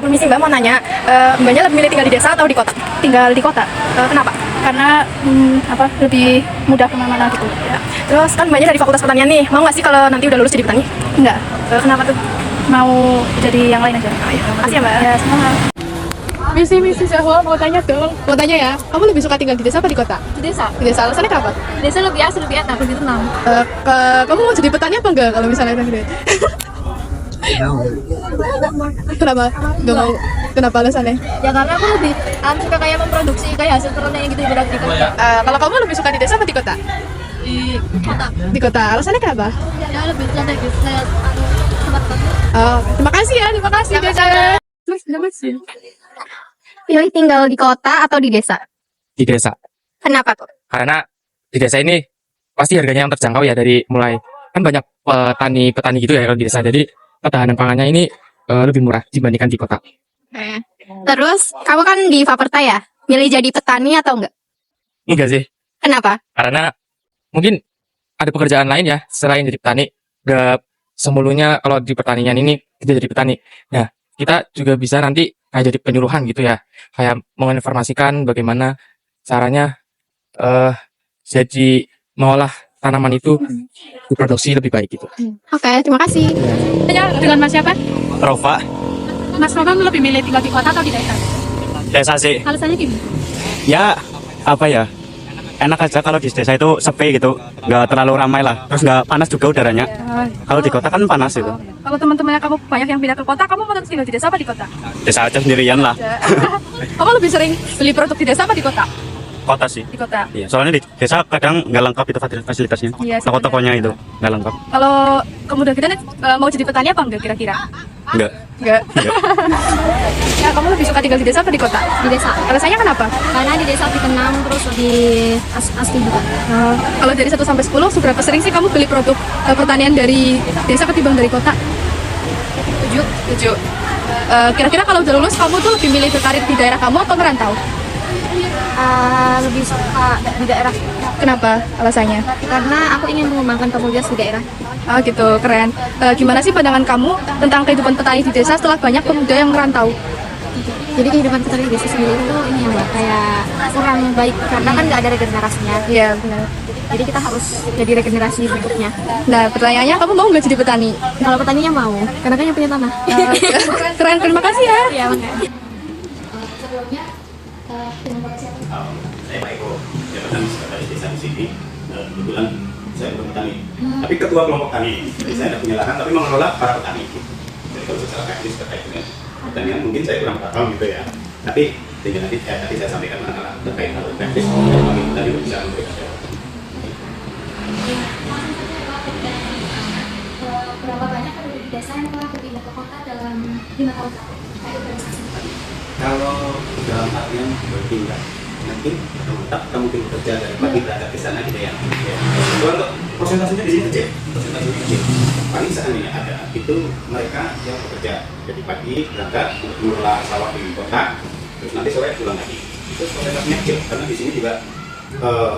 Permisi Mbak, mau nanya, Mbaknya lebih milih tinggal di desa atau di kota? Tinggal di kota. Kenapa? Karena lebih mudah kemana-mana gitu. Ya. Terus kan Mbaknya dari Fakultas Pertanian nih, mau nggak sih kalau nanti udah lulus jadi petani? Enggak. Kenapa tuh? Mau jadi yang lain aja. Oh, iya. Makasih ya Mbak. Ya, semangat. Misi Zahwa mau tanya dong. Mau tanya ya, kamu lebih suka tinggal di desa apa di kota? Di desa. Di desa, alasannya kenapa? Di desa lebih asli, lebih enak, lebih tenang. Kamu mau jadi petani apa enggak kalau misalnya gede? Kenapa? Enggak mau. Kenapa alasannya? Ya karena aku lebih suka kayak memproduksi kayak hasil ternak gitu ibarat di kota. Kalau kamu lebih suka di desa apa di kota? Di kota. Di kota, alasannya kenapa? Ya lebih santai gitu kayak tempat. Terima kasih ya, terima kasih. Pilih tinggal di kota atau di desa? Di desa. Kenapa tuh? Karena di desa ini pasti harganya yang terjangkau ya, dari mulai kan banyak petani gitu ya kalau di desa. Jadi ketahanan pangannya ini lebih murah dibandingkan di kota. Terus kamu kan di Faperta ya? Milih jadi petani atau enggak? Enggak sih. Kenapa? Karena mungkin ada pekerjaan lain ya selain jadi petani. Gak semulunya kalau di pertanian ini kita jadi petani. Nah, kita juga bisa nanti kayak jadi penyuluhan gitu ya. Kayak menginformasikan bagaimana caranya jadi mengolah tanaman itu diproduksi lebih baik gitu. Oke, terima kasih. Dengan Mas siapa? Rova, Mas Rova lebih milih tinggal di kota atau di desa? desa sih. Alasannya gimana? Ya, apa ya? Enak aja kalau di desa itu sepi gitu, nggak terlalu ramai lah. Terus nggak panas juga udaranya. Kalau di kota kan panas itu. Kalau teman-temannya kamu banyak yang pindah ke kota, kamu mau tinggal di desa apa di kota? Desa aja sendirian lah. Kamu lebih sering beli produk di desa apa di kota? Kota sih. Di kota. Iya, soalnya di desa kadang nggak lengkap itu fasilitasnya. Iya, sih, Toko-tokonya itu nggak lengkap. Kalau kemudian kita mau jadi petani apa enggak kira-kira? Nggak. Enggak. Ya, kamu lebih suka tinggal di desa apa di kota? Di desa. Alasannya kenapa? Karena di desa lebih tenang, terus lebih asli juga. Kalau dari 1 sampai 10, seberapa sering sih kamu beli produk pertanian dari desa ketimbang dari kota? 7. Kira-kira kalau udah lulus, kamu tuh lebih milih berkarir di daerah kamu atau merantau? Lebih suka di daerah Kenapa alasannya? karena aku ingin mengembangkan komunitas di daerah. Gitu, keren. Gimana sih pandangan kamu tentang kehidupan petani di desa setelah banyak pemuda yang merantau? Jadi kehidupan petani di desa sendiri itu ini ya Mbak, kayak kurang baik karena kan nggak ada regenerasinya. Iya, benar. Jadi kita harus jadi regenerasi berikutnya. Nah, pertanyaannya, kamu mau nggak jadi petani? Kalau petaninya mau, karena kan yang punya tanah. Keren, terima kasih ya. Iya, makanya. Saya Pak Eko, jabatan sekretaris desa di sini. Kebetulan saya bukan petani, tapi ketua kelompok tani. Jadi saya tidak punya lahan, tapi mengelola para petani. Jadi kalau secara teknis terkait dengan pertanian mungkin saya kurang paham gitu ya. Tapi tinggal nanti saya sampaikan masalah terkait hal teknis. Mungkin tadi berbicara mereka. Berapa banyak penduduk di desa yang telah berpindah ke kota dalam 5 tahun urbanisasi? Kalau dalam artian berpindah, nanti kita mungkin bekerja dari pagi berangkat ke sana gitu ya. Kalau persentasenya di sini kecil, persentasenya kecil. Paling seandainya ada, itu mereka yang bekerja jadi pagi berangkat mengelola sawah di kota, terus nanti sore pulang lagi. Itu persentasenya kecil karena di sini juga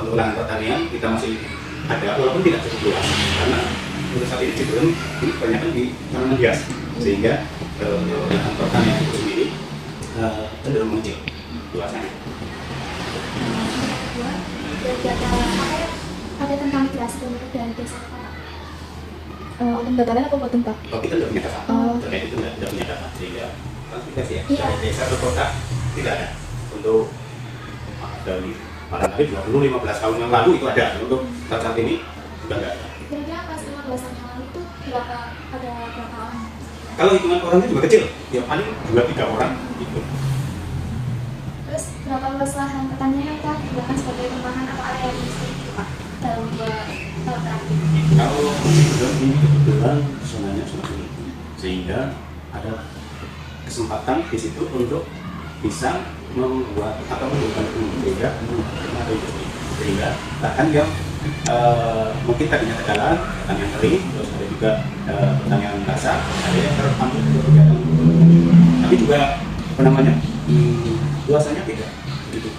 untuk lahan pertanian kita masih ada, walaupun tidak cukup luas karena untuk saat ini cenderung ini kebanyakan di tanaman hias, sehingga lahan pertanian itu sendiri cenderung mengecil luasnya. Ada tentang migrasi penduduk dari desa ke kota. Untuk dataran apa buat tempat? Kalau kita tidak punya data, terkait itu tidak punya data, sehingga transmigrasi ya, Iya. dari desa ke kota tidak ada. Untuk dari barangkali 20-15 tahun yang lalu itu ada, untuk saat ini sudah tidak ada. Kira-kira pas 15 tahun yang lalu itu ada berapa orang? Kalau hitungan orangnya juga kecil, ya paling 2-3 orang gitu. Terus berapa luas lahan pertanian yang telah digunakan sebagai perumahan atau area industri gitu Pak dalam 2 tahun terakhir? Kalau ini kebetulan zonanya zona kuning, sehingga ada kesempatan di situ untuk bisa membuat atau menggunakan beda atau industri, sehingga bahkan yang mungkin tadinya tegalan, pertanian kering, terus ada juga pertanian basah, ada yang terpantau juga kegiatan, tapi juga apa namanya luasannya beda, gitu.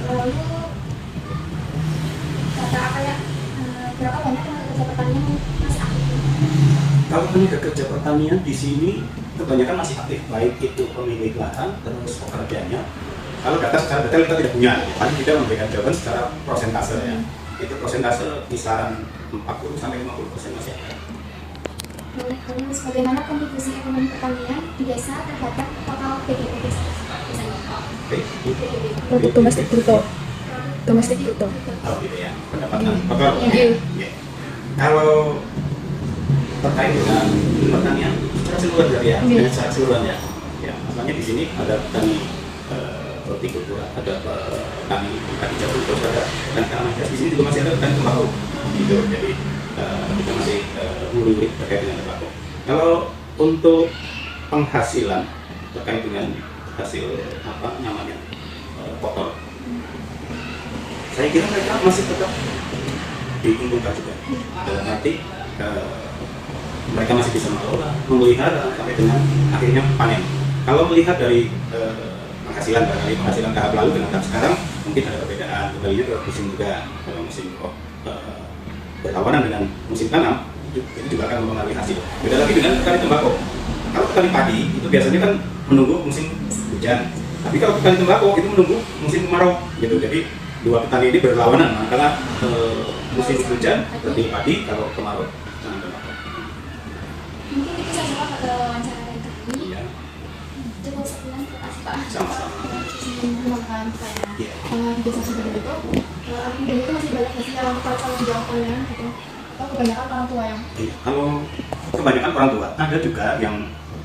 Lalu kata apa ya? Berapa banyak tenaga kerja pertanian yang masih aktif? Kalau tenaga kerja pertanian di sini kebanyakan masih aktif, baik itu pemilik lahan terus pekerjanya. Kalau data secara detail kita tidak punya, paling kita memberikan jawaban secara prosentase ya. Itu prosentase kisaran 40 sampai 50% masih ada. Terus bagaimana kontribusi ekonomi pertanian di desa terhadap total PDB desa? Misalnya, Produk domestik bruto. Domestik bruto. Oh gitu ya, pendapatan total. Ya. Kalau terkait dengan pertanian secara keseluruhan dari ya, dengan secara keseluruhan ya. Ya, masalahnya di sini ada petani hortikultura, ada petani padi jagung, terus ada petani tanaman hias. Di sini juga masih ada petani tembakau. Gitu. Jadi kita masih ngulik terkait dengan tembakau. Kalau untuk penghasilan terkait dengan hasil apa namanya kotor, saya kira mereka masih tetap diuntungkan juga. Dalam arti mereka masih bisa mengelola, memelihara sampai dengan akhirnya panen. Kalau melihat dari penghasilan, barangkali penghasilan tahap lalu dengan tahap sekarang mungkin ada perbedaan. Kembalinya ke musim juga, kalau musim berlawanan dengan musim tanam itu juga akan mempengaruhi hasil. Beda lagi dengan petani tembakau. Kalau petani padi itu biasanya kan menunggu musim hujan. Tapi kalau petani tembakau itu menunggu musim kemarau gitu. Jadi dua petani ini berlawanan, manakala musim hujan seperti padi, kalau kemarau tanam tembakau. mungkin itu saya jawab ke wawancara dari kami. Iya, Cukup sekian, terima kasih Pak. sama-sama. Menambahkan saya. Iya. Di desa Sumber itu, anak muda itu masih banyak nggak sih yang kalau jawab kuliah gitu? Atau kebanyakan orang tua yang Iya, kalau kebanyakan orang tua, ada juga yang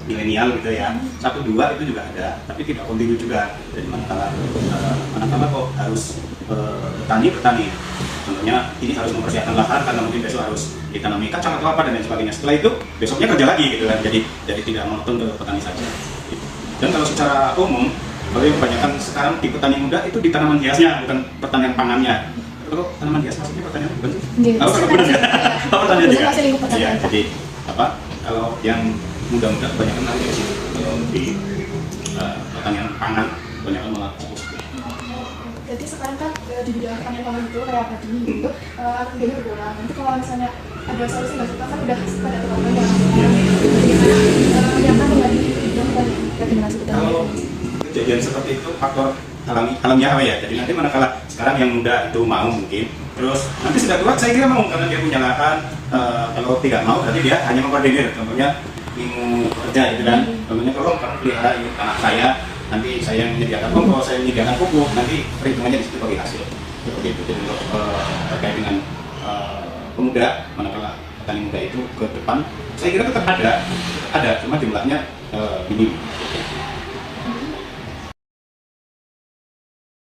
milenial gitu ya, 1-2 itu juga ada, tapi tidak kontinu juga. Jadi manakala kok harus petani, contohnya ini harus mempersiapkan lahan karena mungkin besok harus ditanami kacang atau apa dan lain sebagainya. Setelah itu besoknya kerja lagi gitu kan, jadi tidak monoton ke petani saja. Dan kalau secara umum, kalau yang kebanyakan sekarang di petani muda itu di tanaman hiasnya, bukan pertanian pangannya. Kalau tanaman hias maksudnya pertanian bukan sih? Iya. Apa perkebunan ya? Apa pertanian juga? Masih lingkup pertanian. Iya, jadi apa? Kalau yang muda-muda kebanyakan lari ke situ. Kalau di pertanian pangan kebanyakan malah fokus. jadi sekarang kan di bidang pertanian pangan itu kayak padi gitu, anak mudanya berkurang. Nanti kalau misalnya ada solusi nggak sih Pak? Kan udah pada terlalu yang yang kan nggak di bidang pertanian kayak generasi kita. Kalau kejadian seperti itu faktor alamiah apa ya? Jadi nanti manakala sekarang yang muda itu mau mungkin, terus nanti sudah tua saya kira mau karena dia punya lahan. Kalau tidak mau berarti dia hanya mengkoordinir. Contohnya ilmu kerja itu kan. Contohnya kalau kamu pelihara ini tanah saya, nanti saya yang menyediakan kompos, saya menyediakan pupuk, nanti perhitungannya di situ bagi hasil. Seperti itu. Jadi untuk terkait dengan pemuda, manakala petani muda itu ke depan, saya kira tetap ada, cuma jumlahnya minim.